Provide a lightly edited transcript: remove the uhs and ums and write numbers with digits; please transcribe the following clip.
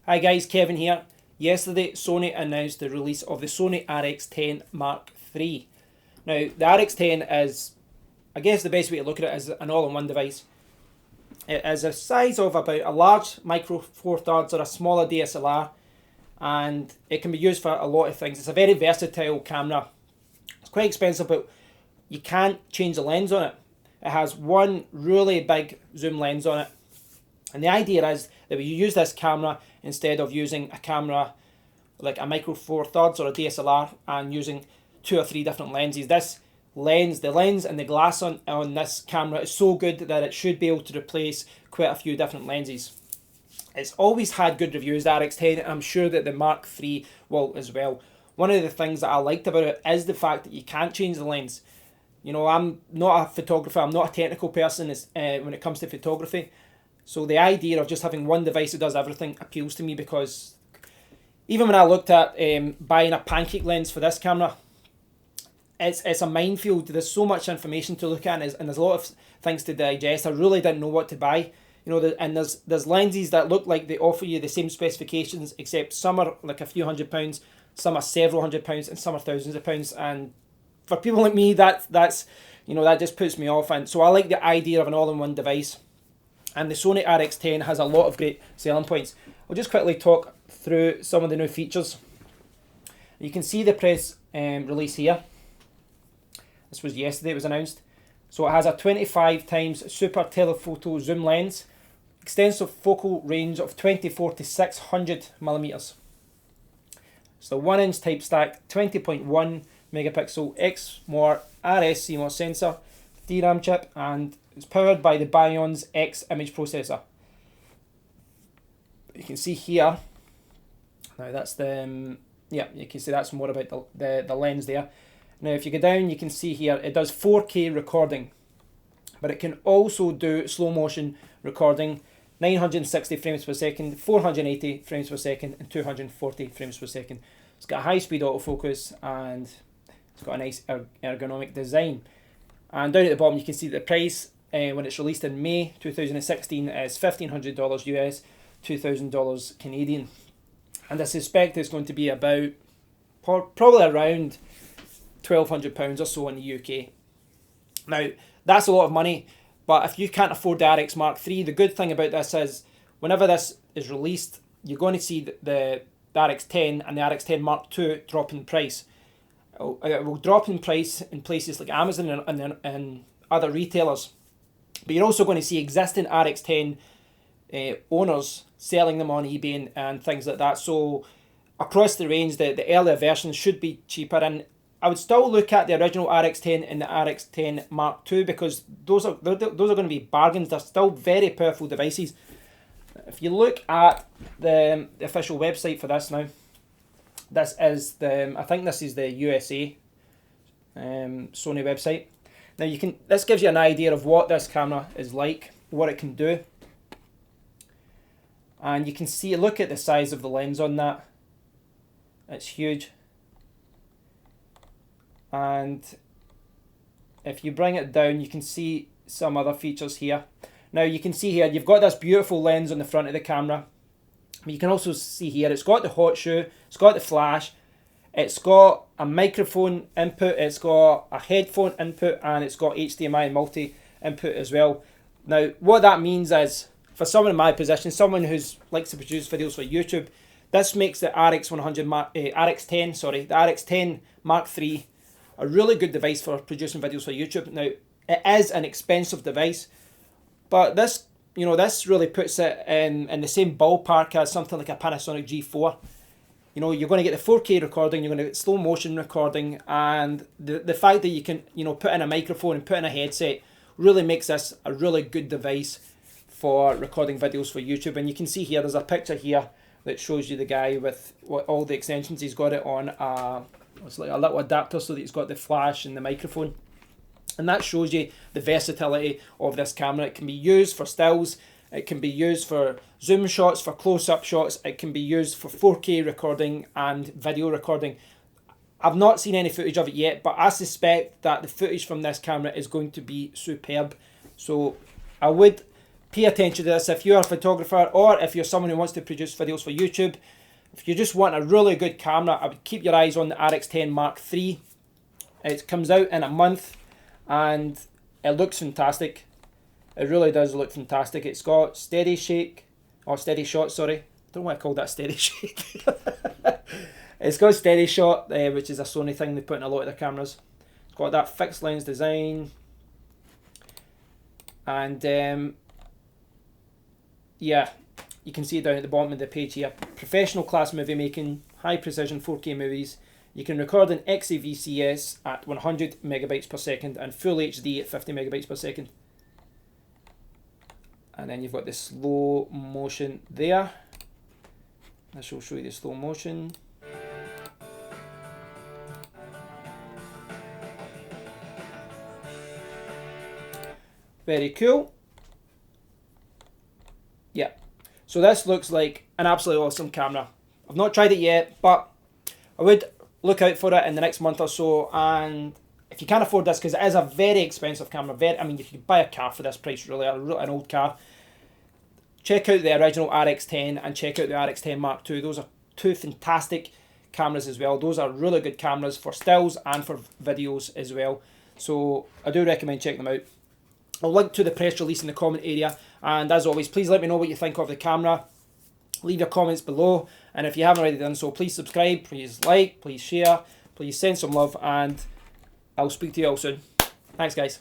Hi guys, Kevin here. Yesterday, Sony announced the release of the Sony RX10 Mark III. Now, the RX10 is, I guess the best way to look at it is an all-in-one device. It is a size of about a large micro four thirds or a smaller DSLR, and it can be used for a lot of things. It's a very versatile camera. It's quite expensive, but you can't change the lens on it. It has one really big zoom lens on it. And the idea is that you use this camera instead of using a camera like a micro four thirds or a DSLR and using 2 or 3 different lenses. This lens, the lens and the glass on this camera is so good that it should be able to replace quite a few different lenses. It's always had good reviews, the RX10, and I'm sure that the Mark III will as well. One of the things that I liked about it is the fact that you can't change the lens. You know, I'm not a photographer, I'm not a technical person when it comes to photography. So the idea of just having one device that does everything appeals to me, because even when I looked at buying a pancake lens for this camera, it's a minefield. There's so much information to look at, and there's a lot of things to digest. I really didn't know what to buy. You know, and there's lenses that look like they offer you the same specifications, except some are like a few £100s, some are several £100s, and some are thousands of pounds. And for people like me, that's you know, that just puts me off. And so I like the idea of an all-in-one device. And the Sony RX10 has a lot of great selling points. I'll just quickly talk through some of the new features. You can see the press release here. This was yesterday, it was announced. So it has a 25 times super telephoto zoom lens, extensive focal range of 24 to 600 millimeters. It's the 1-inch type stack, 20.1 megapixel XMOR RS CMOS sensor, DRAM chip, and it's powered by the Bion's X image processor. You can see here, now that's the, yeah, you can see that's more about the lens there. Now if you go down, you can see here, it does 4K recording, but it can also do slow motion recording, 960 frames per second, 480 frames per second, and 240 frames per second. It's got a high speed autofocus, and it's got a nice ergonomic design. And down at the bottom you can see the price when it's released in May 2016 is $1,500 US, $2,000 Canadian. And I suspect it's going to be about probably around £1,200 or so in the UK. Now, that's a lot of money, but if you can't afford the RX Mark III, the good thing about this is whenever this is released, you're going to see the RX10 and the RX10 Mark II drop in price. It will drop in price in places like Amazon and other retailers. But you're also going to see existing RX10 owners selling them on eBay and things like that. So across the range, the earlier versions should be cheaper. And I would still look at the original RX10 and the RX10 Mark II, because those are going to be bargains. They're still very powerful devices. If you look at the official website for this now, this is I think this is the USA Sony website. Now this gives you an idea of what this camera is like, what it can do. And you can see, look at the size of the lens on that. It's huge. And if you bring it down, you can see some other features here. Now you can see here, you've got this beautiful lens on the front of the camera. You can also see here, it's got the hot shoe, it's got the flash, it's got a microphone input, it's got a headphone input, and it's got HDMI multi input as well. Now, what that means is, for someone in my position, someone who likes to produce videos for YouTube, this makes the RX10, sorry, the RX10 Mark III a really good device for producing videos for YouTube. Now, it is an expensive device, but this, you know, this really puts it in the same ballpark as something like a Panasonic G4. You know, you're going to get the 4K recording, you're going to get slow motion recording, and the fact that you can, you know, put in a microphone and put in a headset really makes this a really good device for recording videos for YouTube. And you can see here, there's a picture here that shows you the guy with all the extensions. He's got it on it's like a little adapter so that he's got the flash and the microphone. And that shows you the versatility of this camera. It can be used for stills, it can be used for zoom shots, for close-up shots, it can be used for 4K recording and video recording. I've not seen any footage of it yet, but I suspect that the footage from this camera is going to be superb. So I would pay attention to this. If you're a photographer or if you're someone who wants to produce videos for YouTube, if you just want a really good camera, I would keep your eyes on the RX10 Mark III. It comes out in a month and it looks fantastic. It really does look fantastic. It's got steady shake, or steady shot, sorry. I don't know why I called that steady shake. It's got steady shot, which is a Sony thing they put in a lot of their cameras. It's got that fixed lens design. And yeah, you can see it down at the bottom of the page here. Professional class movie making, high precision 4K movies. You can record in XAVCS at 100 megabytes per second and full HD at 50 megabytes per second. And then you've got the slow motion there. I shall show you the slow motion. Very cool. Yeah. So this looks like an absolutely awesome camera. I've not tried it yet, but I would look out for it in the next month or so. And if you can't afford this, because it is a very expensive camera, I mean, you could buy a car for this price, really, an old car. Check out the original RX10 and check out the RX10 Mark II. Those are two fantastic cameras as well. Those are really good cameras for stills and for videos as well. So I do recommend checking them out. I'll link to the press release in the comment area. And as always, please let me know what you think of the camera. Leave your comments below. And if you haven't already done so, please subscribe, please like, please share, please send some love. And I'll speak to you all soon. Thanks, guys.